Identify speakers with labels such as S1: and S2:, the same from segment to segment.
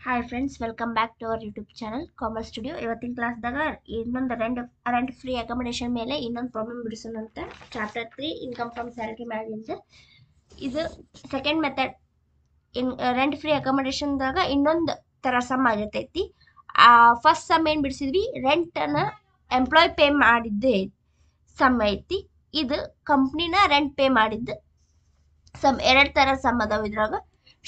S1: Hi friends, welcome back to our YouTube channel Commerce Studio. ಇವತ್ತಿನ ಕ್ಲಾಸ್ದಾಗ ಇನ್ನೊಂದು rent free accommodation ಮೇಲೆ ಇನ್ನೊಂದು problem ಬಿಡಿಸೋಣ ಅಂತ. ಚಾಪ್ಟರ್ 3 ಇನ್ಕಮ್ ಫ್ರಮ್ ಸ್ಯಾಲರಿ ಮ್ಯಾಲಿಂದ ಇದು ಸೆಕೆಂಡ್ ಮೆಥಡ್. ಇನ್ ರೆಂಟ್ ಫ್ರೀ ಅಕಾಮಿಡೇಷನ್ದಾಗ ಇನ್ನೊಂದು ತರ ಸಮ್ ಆಗಿರ್ತೈತಿ. ಫಸ್ಟ್ ಸಮ್ ಏನು ಬಿಡಿಸಿದ್ವಿ, ರೆಂಟನ್ನು ಎಂಪ್ಲಾಯ್ ಪೇ ಮಾಡಿದ್ದೆ ಸಮ್ ಐತಿ. ಇದು ಕಂಪ್ನಿನ ರೆಂಟ್ ಪೇ ಮಾಡಿದ್ದು ಸಮ್. ಎರಡು ತರ ಸಮ್ ಅದಾವ ಇದ್ರಾಗ.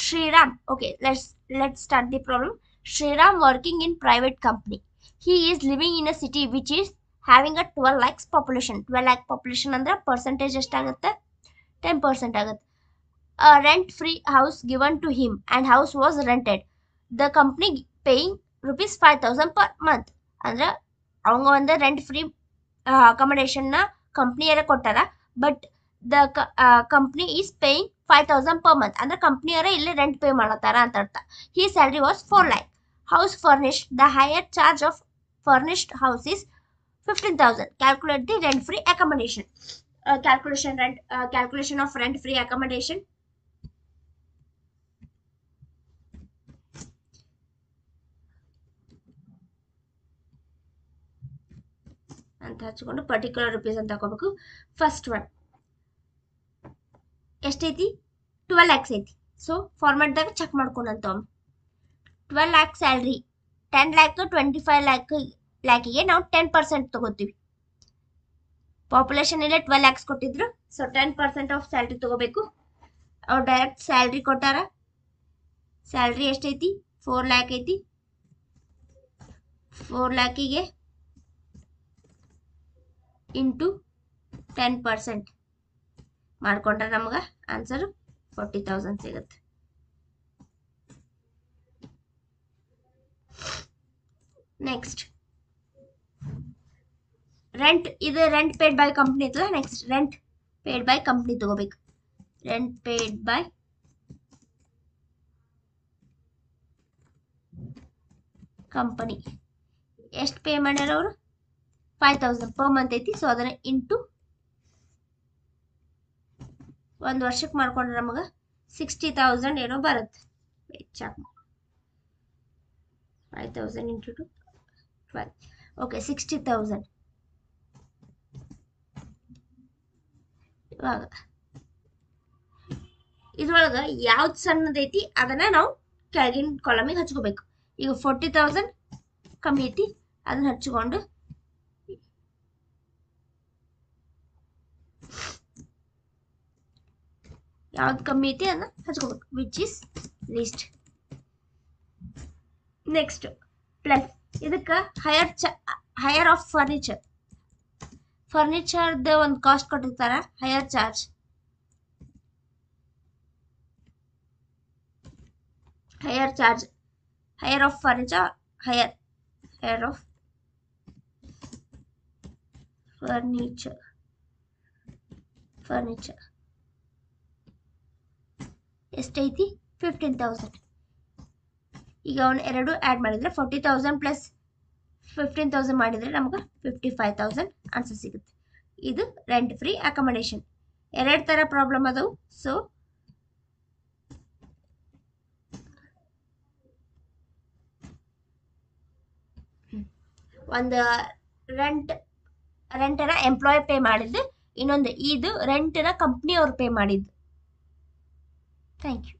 S1: Shriram, okay, let's start the problem. Shriram working in private company. He is living in a city which is having a 12 lakhs population. 12 lakh population ಅಂದ್ರೆ percentage ಎಷ್ಟಾಗುತ್ತೆ? 10% ಆಗುತ್ತೆ. A rent free house given to him and house was rented. The company paying rupees 5,000 per month. ಅಂದ್ರೆ அவங்க ಒಂದು rent free accommodation ನ ಕಂಪ್ನಿಯರ ಕೊಟ್ಟಾರ, but the company is paying 5,000 per month. ಅಂದ್ರೆ ಕಂಪ್ನಿಯವರೇ ಇಲ್ಲಿ ರೆಂಟ್ ಪೇ ಮಾಡತಾರ ಅಂತ ಅರ್ಥ. His salary was 4 lakh. House furnished. The higher charge of furnished house is 15,000. Calculate the rent free accommodation. Calculation of rent free accommodation. ಅಂತ ಹಚ್ಕೊಂಡು particular rupees ಅಂತ ಹಾಕೋಬೇಕು. First one ಎಷ್ಟೈತಿ? 12 lakhs ಐತಿ. ಸೊ ಫಾರ್ಮೆಟ್ದಾಗ ಚೆಕ್ ಮಾಡ್ಕೊಂಡಂತ 12 lakh ಸ್ಯಾಲ್ರಿ, 10 lakh 25 ಲ್ಯಾಕಿಗೆ ನಾವು 10% ತಗೋತೀವಿ. ಪಾಪ್ಯುಲೇಷನ್ ಇಲ್ಲೇ 12 lakhs ಕೊಟ್ಟಿದ್ರು, ಸೊ 10% ಆಫ್ ಸ್ಯಾಲ್ರಿ ತಗೋಬೇಕು. ಅವ್ರು ಡೈರೆಕ್ಟ್ ಸ್ಯಾಲ್ರಿ ಕೊಟ್ಟಾರ. ಸ್ಯಾಲ್ರಿ ಎಷ್ಟೈತಿ? 4 lakh ಐತಿ. 4 lakhಗೆ ಇಂಟು 10% ಮಾಡ್ಕೊಂಡ್ರೆ ನಮ್ಗೆ ಆನ್ಸರ್ 40,000 ಸಿಗುತ್ತೆ. Next rent. ಇದು ರೆಂಟ್ ಪೇಡ್ ಬೈ ಕಂಪ್ನಿ ಐತಲ್ಲ. Next rent paid by company ತಗೋಬೇಕು. ರೆಂಟ್ ಪೇಡ್ ಬೈ ಕಂಪನಿ ಎಷ್ಟು ಪೇ ಮಾಡ್ಯಾರ ಅವರು? 5,000 ಪರ್ ಮಂತ್ ಐತಿ. ಸೊ ಅದನ್ನ ಇಂಟು ಒಂದು ವರ್ಷಕ್ಕೆ ಮಾಡ್ಕೊಂಡ್ರೆ ನಮಗೆ 60,000 ಏನೋ ಬರುತ್ತೆ. Check 5,000 into 12. ಓಕೆ, 60,000. ಇವಾಗ ಇದ್ರೊಳಗೆ ಯಾವ್ದು ಸಣ್ಣದೈತಿ ಅದನ್ನ ನಾವು ಕೆಳಗಿನ ಕಾಲಮಿಗೆ ಹಚ್ಕೋಬೇಕು. ಈಗ 40,000 ಕಮ್ಮಿ ಐತಿ, ಅದನ್ನ ಹಚ್ಕೊಂಡು ಯಾವ್ದು ಕಮ್ಮಿ ಐತಿ ಅದನ್ನ ಹಚ್ಕೋಬೇಕು, which is least. Next plus ಇದಕ್ಕೆ ಹೈಯರ್ ಆಫ್ ಫರ್ನಿಚರ್ದ ಒಂದು ಕಾಸ್ಟ್ ಕೊಟ್ಟಿರ್ತಾರ, hire charge. Hire of furniture, hire of furniture ಎಷ್ಟೈತಿ? 15,000. ಈಗ ಅವನು ಎರಡು ಆ್ಯಡ್ ಮಾಡಿದ್ರೆ 40,000 ಪ್ಲಸ್ 15,000 ಮಾಡಿದ್ರೆ ನಮ್ಗೆ 55,000 ಆನ್ಸರ್ ಸಿಗುತ್ತೆ. ಇದು ರೆಂಟ್ ಫ್ರೀ ಅಕಾಮಿಡೇಷನ್. ಎರಡು ಥರ ಪ್ರಾಬ್ಲಮ್ ಅದಾವು. ಸೊ ಒಂದು ರೆಂಟನ್ನ ಎಂಪ್ಲಾಯ್ ಪೇ ಮಾಡಿದ್ದು, ಇನ್ನೊಂದು ಇದು ರೆಂಟನ್ನ ಕಂಪ್ನಿ ಅವ್ರು ಪೇ ಮಾಡಿದ್ದು. Thank you.